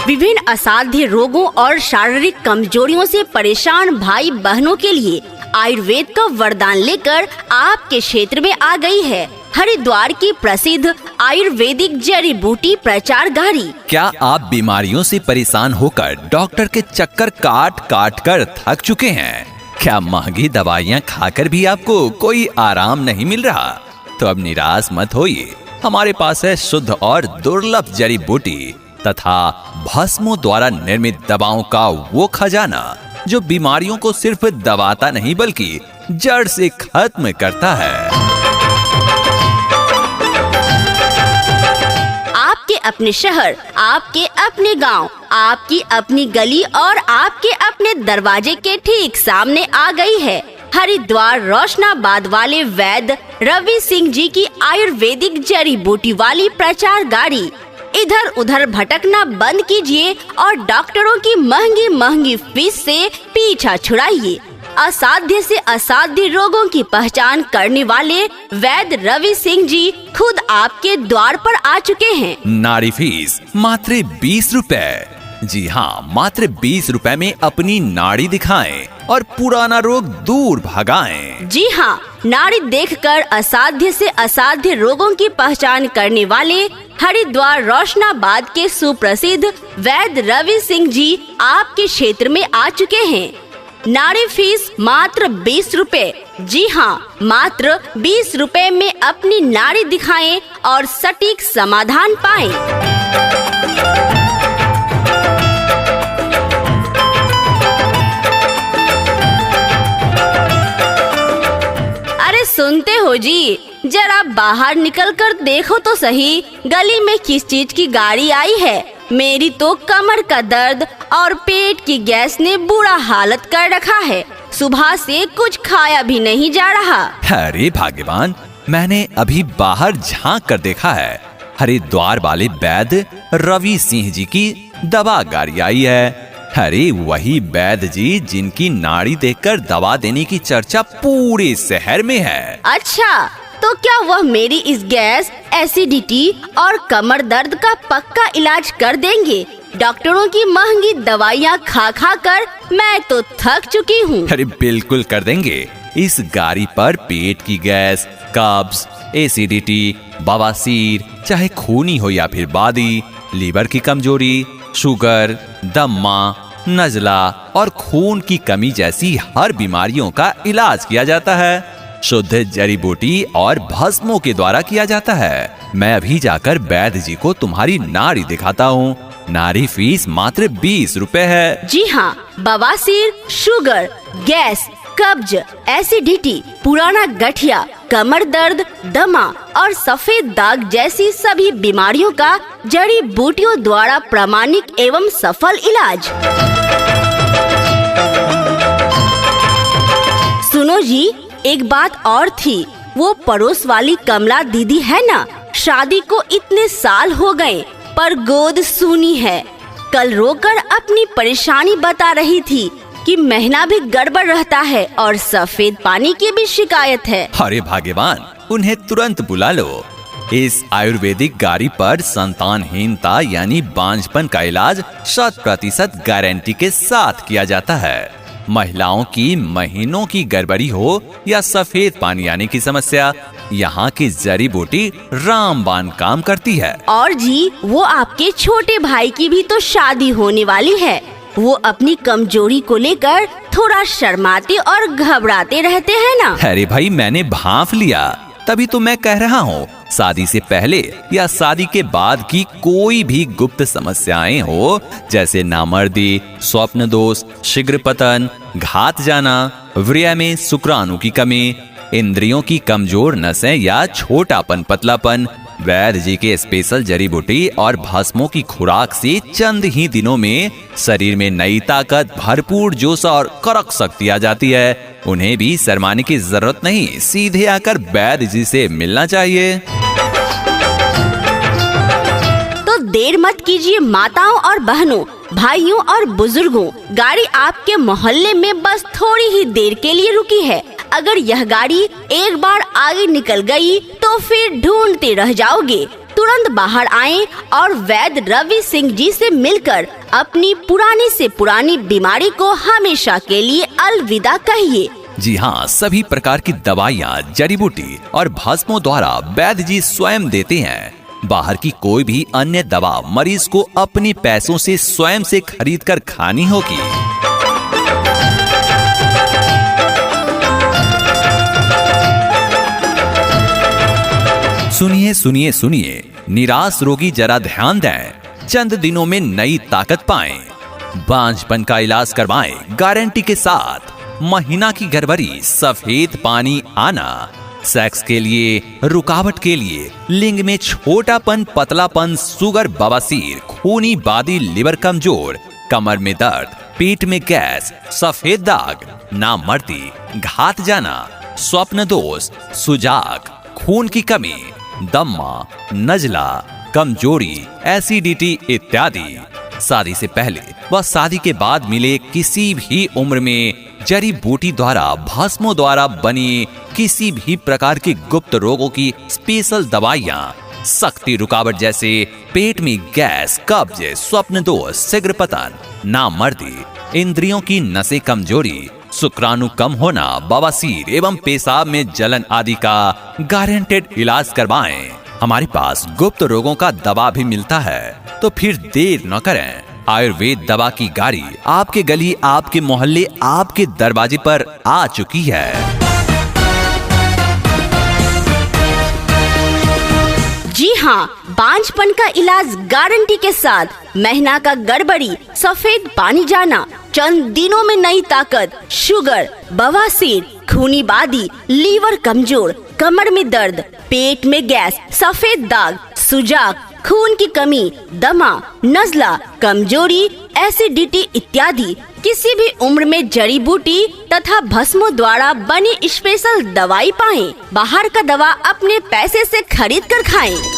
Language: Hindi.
विभिन्न असाध्य रोगों और शारीरिक कमजोरियों से परेशान भाई बहनों के लिए आयुर्वेद का वरदान लेकर आपके क्षेत्र में आ गई है हरिद्वार की प्रसिद्ध आयुर्वेदिक जड़ी बूटी प्रचार गाड़ी। क्या आप बीमारियों से परेशान होकर डॉक्टर के चक्कर काट काट कर थक चुके हैं? क्या महंगी दवाइयाँ खाकर भी आपको कोई आराम नहीं मिल रहा? तो अब निराश मत होइए, हमारे पास है शुद्ध और दुर्लभ जड़ी बूटी तथा भस्मों द्वारा निर्मित दवाओं का वो खजाना जो बीमारियों को सिर्फ दबाता नहीं बल्कि जड़ से खत्म करता है। आपके अपने शहर, आपके अपने गांव, आपकी अपनी गली और आपके अपने दरवाजे के ठीक सामने आ गई है हरिद्वार रोशनाबाद वाले वैद्य रवि सिंह जी की आयुर्वेदिक जड़ी बूटी वाली प्रचार गाड़ी। इधर उधर भटकना बंद कीजिए और डॉक्टरों की महंगी महंगी फीस से पीछा छुड़ाइए। असाध्य से असाध्य रोगों की पहचान करने वाले वैद्य रवि सिंह जी खुद आपके द्वार पर आ चुके हैं। नाड़ी फीस मात्र 20 रुपए। जी हाँ, मात्र 20 रुपए में अपनी नाड़ी दिखाएं और पुराना रोग दूर भगाएं। जी हाँ, नाड़ी देखकर असाध्य से असाध्य रोगों की पहचान करने वाले हरिद्वार रोशनाबाद के सुप्रसिद्ध वैद्य रवि सिंह जी आपके क्षेत्र में आ चुके हैं। नाड़ी फीस मात्र 20 रुपए। जी हाँ, मात्र 20 रुपए में अपनी नाड़ी दिखाएं और सटीक समाधान पाएं। सुनते हो जी, जरा बाहर निकल कर देखो तो सही, गली में किस चीज की गाड़ी आई है। मेरी तो कमर का दर्द और पेट की गैस ने बुरा हालत कर रखा है। सुबह से कुछ खाया भी नहीं जा रहा। अरे भाग्यवान, मैंने अभी बाहर झांक कर देखा है, हरिद्वार वाले वैद्य रवि सिंह जी की दवा गाड़ी आई है। अरे वही वैद्य जी जिनकी नाड़ी देखकर दवा देने की चर्चा पूरे शहर में है। अच्छा, तो क्या वह मेरी इस गैस, एसिडिटी और कमर दर्द का पक्का इलाज कर देंगे? डॉक्टरों की महंगी दवाइयाँ खा खा कर मैं तो थक चुकी हूँ। अरे बिल्कुल कर देंगे। इस गाड़ी पर पेट की गैस, कब्ज, एसिडिटी, बवासीर, चाहे खूनी हो या फिर बादी, लीवर की कमजोरी, शुगर, दम्मा, नजला और खून की कमी जैसी हर बीमारियों का इलाज किया जाता है। शुद्ध जड़ी बूटी और भस्मों के द्वारा किया जाता है। मैं अभी जाकर वैद्य जी को तुम्हारी नाड़ी दिखाता हूँ। नाड़ी फीस मात्र 20 रुपए है। जी हाँ, बवासीर, शुगर, गैस, कब्ज, एसिडिटी, पुराना गठिया, कमर दर्द, दमा और सफेद दाग जैसी सभी बीमारियों का जड़ी बूटियों द्वारा प्रामाणिक एवं सफल इलाज। सुनो जी, एक बात और थी। वो पड़ोस वाली कमला दीदी है ना, शादी को इतने साल हो गए पर गोद सूनी है। कल रोकर अपनी परेशानी बता रही थी कि महीना भी गड़बड़ रहता है और सफेद पानी की भी शिकायत है। अरे भाग्यवान, उन्हें तुरंत बुला लो। इस आयुर्वेदिक गाड़ी पर संतानहीनता यानी बांझपन का इलाज 100% गारंटी के साथ किया जाता है। महिलाओं की महीनों की गड़बड़ी हो या सफेद पानी आने की समस्या, यहाँ की जड़ी बूटी रामबाण काम करती है। और जी, वो आपके छोटे भाई की भी तो शादी होने वाली है। वो अपनी कमजोरी को लेकर थोड़ा शर्माते और घबराते रहते हैं ना। अरे भाई, मैंने भांप लिया, तभी तो मैं कह रहा हूँ, शादी से पहले या शादी के बाद की कोई भी गुप्त समस्याएं हो, जैसे नामर्दी, स्वप्न दोष, शीघ्र पतन, घात जाना, वीर्य में शुक्राणु की कमी, इंद्रियों की कमजोर नसें या छोटापन, पतलापन, वैद्य जी के स्पेशल जड़ी बूटी और भस्मों की खुराक से चंद ही दिनों में शरीर में नई ताकत, भरपूर जोश और कड़क शक्ति आ जाती है। उन्हें भी शर्माने की जरूरत नहीं, सीधे आकर वैद्य जी से मिलना चाहिए। तो देर मत कीजिए माताओं और बहनों, भाइयों और बुजुर्गों, गाड़ी आपके मोहल्ले में बस थोड़ी ही देर के लिए रुकी है। अगर यह गाड़ी एक बार आगे निकल गई तो फिर ढूंढते रह जाओगे। तुरंत बाहर आएं और वैद्य रवि सिंह जी से मिलकर अपनी पुरानी से पुरानी बीमारी को हमेशा के लिए अलविदा कहिए। जी हाँ, सभी प्रकार की दवाइयाँ, जड़ी बूटी और भस्मों द्वारा वैद्य जी स्वयं देते हैं। बाहर की कोई भी अन्य दवा मरीज को अपने पैसों से स्वयं से खरीद कर खानी होगी। सुनिए सुनिए सुनिए, निराश रोगी जरा ध्यान दें, चंद दिनों में नई ताकत पाएं, बांझपन का इलाज करवाएं गारंटी के साथ। महीना की गड़बड़ी, सफेद पानी आना, सेक्स के लिए, रुकावट के लिए, लिंग में छोटापन, पतलापन, शुगर, बवासीर, खूनी बादी, लिवर कमजोर, कमर में दर्द, पेट में गैस, सफेद दाग, नामर्दी, घात जाना, स्वप्न दोष, सुजाग, खून की कमी, दम्मा, नजला, कमजोरी, एसिडिटी इत्यादि। शादी से पहले व शादी के बाद मिले किसी भी उम्र में जड़ी बूटी द्वारा, भस्मों द्वारा बनी किसी भी प्रकार के गुप्त रोगों की स्पेशल दवाइयाँ, शक्ति रुकावट जैसे पेट में गैस, कब्ज, स्वप्न दोष, शीघ्र पतन, नामर्दी, इंद्रियों की नसें कमजोरी, शुक्राणु कम होना, बवासीर एवं पेशाब में जलन आदि का गारंटेड इलाज करवाएं। हमारे पास गुप्त रोगों का दवा भी मिलता है, तो फिर देर न करें। आयुर्वेद दवा की गाड़ी आपके गली, आपके मोहल्ले, आपके दरवाजे पर आ चुकी है। जी हाँ, बांझपन का इलाज गारंटी के साथ, महीना का गड़बड़ी, सफेद पानी जाना, चंद दिनों में नई ताकत, शुगर, बवासीर, खूनी बादी, लीवर कमजोर, कमर में दर्द, पेट में गैस, सफेद दाग, सुजाग, खून की कमी, दमा, नजला, कमजोरी, एसिडिटी इत्यादि किसी भी उम्र में जड़ी बूटी तथा भस्मों द्वारा बनी स्पेशल दवाई पाएं। बाहर का दवा अपने पैसे से खरीद कर खाएं।